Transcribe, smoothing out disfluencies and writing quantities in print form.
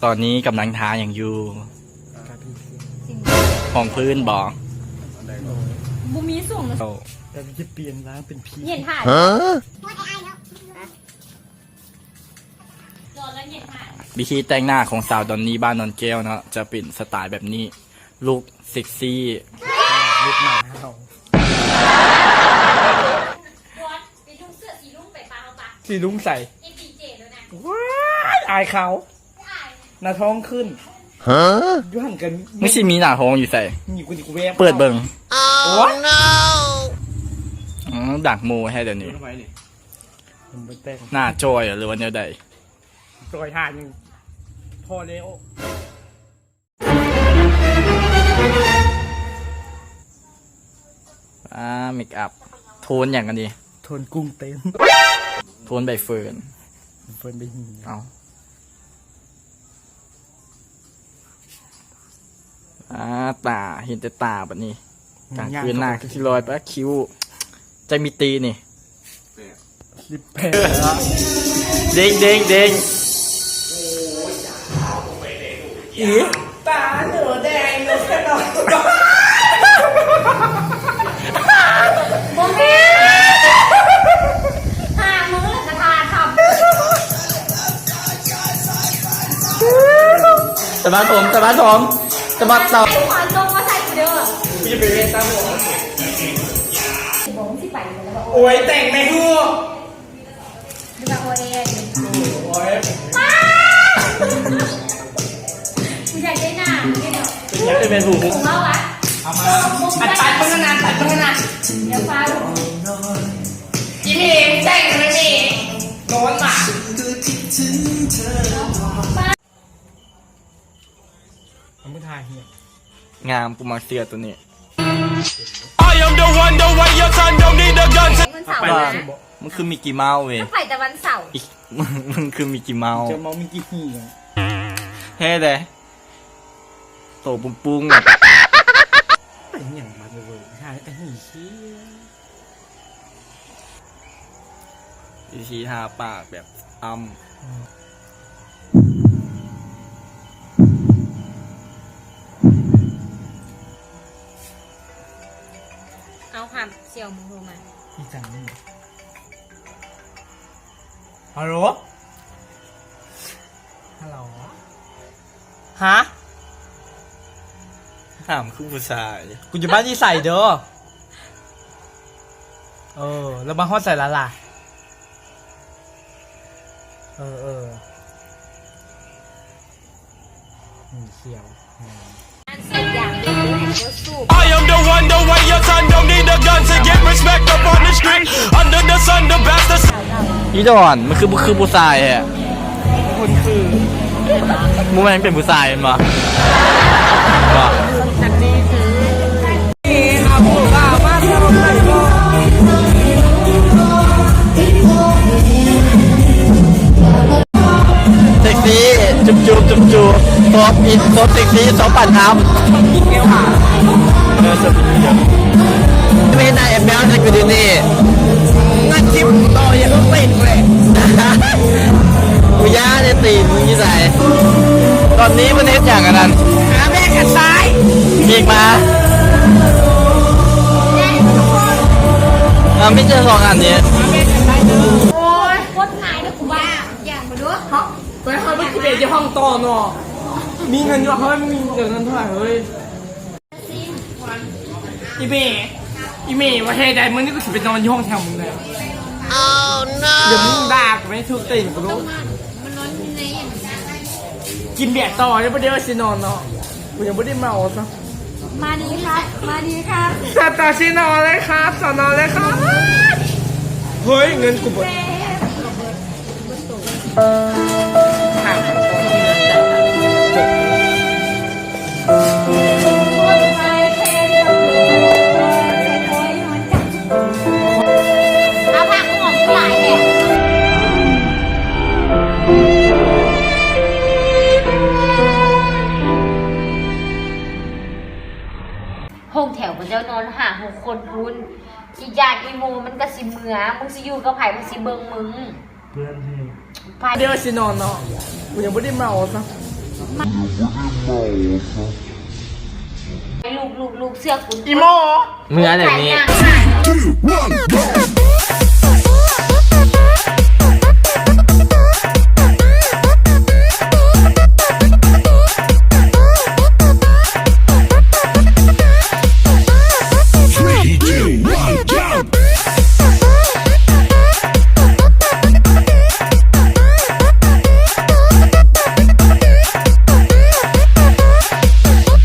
ตอนนี้กำลังทาอย่างอยู่ห้องพื้นบอกบุมีส่งนะแต่จะเปลี่ยนร้านเป็นพีเย็นถ่ายจอดแล้วเย็นถ่ายวิธีแต่งหน้าของสาวดอนนี่บ้านนนแก้วเนาะจะเป็นสไตล์แบบนี้ลุคเซ็กซี่ลุกหนาเฮาไปดูเสื้อสีลุ้งไปปาเอาปะสีลุงใส่เอ็นดีเจแล้วนะว้ายอายเขาหน้าท้องขึ้นยุหันกันไม่ใช่มีหน้าท้องอยู่ใส่มีกูแวบเปิดเบิ่งโอ้ยดักโมให้เดี๋ยวนี้หน้าจอยหรือว่าแนวใดจอยห่านพอแล้วเมคอัพโทนอย่างกันดีโทนกุ้งเต้นโทนใบเฟิร์นใบหินเอาตาเห็นแต่ตาแบบนี้กลางคืนหน้าที่ลอยไปคิ้วใจมีตีนี่ลิปแพร์เด้งเด้งเด้งอีตาหนูแดงหนูแค่นอนโมเมหามือเลยกระทาทำสะบัดผมสะบัดผมสะบัดเต่าไอ้ขวานตรงมาใส่เด้อพี่ไปเรียนตามหัวผมที่ไปแล้วโอ้ยแต่งไม่ฮู้ดูแบบโอเอโอ้ยคุณอยากได้หน้าเนี่ยเนาะอยากได้เป็นผู้ของเราอะเอามาตัดเพิ่งนานตัดเพิ่งนานเดี๋ยวฟ้าจีมีแต่งไม่มีโน้นมาทำไม่ทายเฮียงามกูมาเสียตัวนี้มันคือมิกกี้เมาส์เว้ยไปแต่วันเสาร์มันคือมิกกี้เมาส์จะมองมิกกี้ฮีเฮ้เลยโตปุ้งปุ้งเป็นอย่างมันเลยใช่แต่หีชี้วิธีทาปากแบบเอาความเสี่ยวมึงโทรมาพี่จังนี่ฮัลโหลฮัลโหลฮะถามคือผู้ชายกูจะบ้านที่ใส่เด้อแล้วมาฮอดใส่ละล่ะเขียวอันเสียอย่างเดียวก็สู้ I am the one, the way your son don't need a gun to get respect up on the street. Under the sun, the bastard. อีดอนมันคือผู้ชายฮะคนคือมูมันเป็นผู้ชายมั้ยว่าอันนี้คืออาบุกามาเที่ยวไปบ่เซ็กซี่จุ๊บซอฟอินซอฟเซ็กซี่ซอฟปั่นทำเกี่ยวหาจะไม่ได้แอมเบลจะกูดีนี่งั้นจิ้มต่อยังต้องเป็นเลยกูย่าจะตีมึงยี่ใส่ตอนนี้มันเฮ็ดอย่างกันนั้นหาแม่กันซ้ายมีมาไม่เจอสองอันนี้โอ้ยโคตรหายนะกูบ้าอย่างมาด้วยฮะไปเขาไม่คิดจะห้องต่อเนาะมีเงินเยอะเขาไม่มีเงินเท่าไหร่เฮ้ยอีเมย์ว่าเฮ้ยได้มึงนี่กูจะไปนอนที่ห้องแถวมึงเลยเดี๋ยวมึงด่ากูไม่ถูกตีนกูรู้มันนอนที่ไหนกินเบียร์ต่อยังไม่ได้ว่าสินอนเนาะกูยังไม่ได้เมาซะมาดีครับสตาร์ชินอนเลยครับสอนอนเลยครับเฮ้ยเงินกูหมดเอาผักหอมหลายเนี่ยห้องแถวมันจะนอนหา6 คนพูนอีกอย่างอีโมมันก็สิเมือมึงสิอยู่กับไผ่มึงสิเบิ่งมึงเพื่อนที่เดี๋ยวสินอนเนาะกูยังไม่ได้เมาซะ ลูกเสื้อคุณ อีโม เมื่อไหร่นี้ ใส่ยาง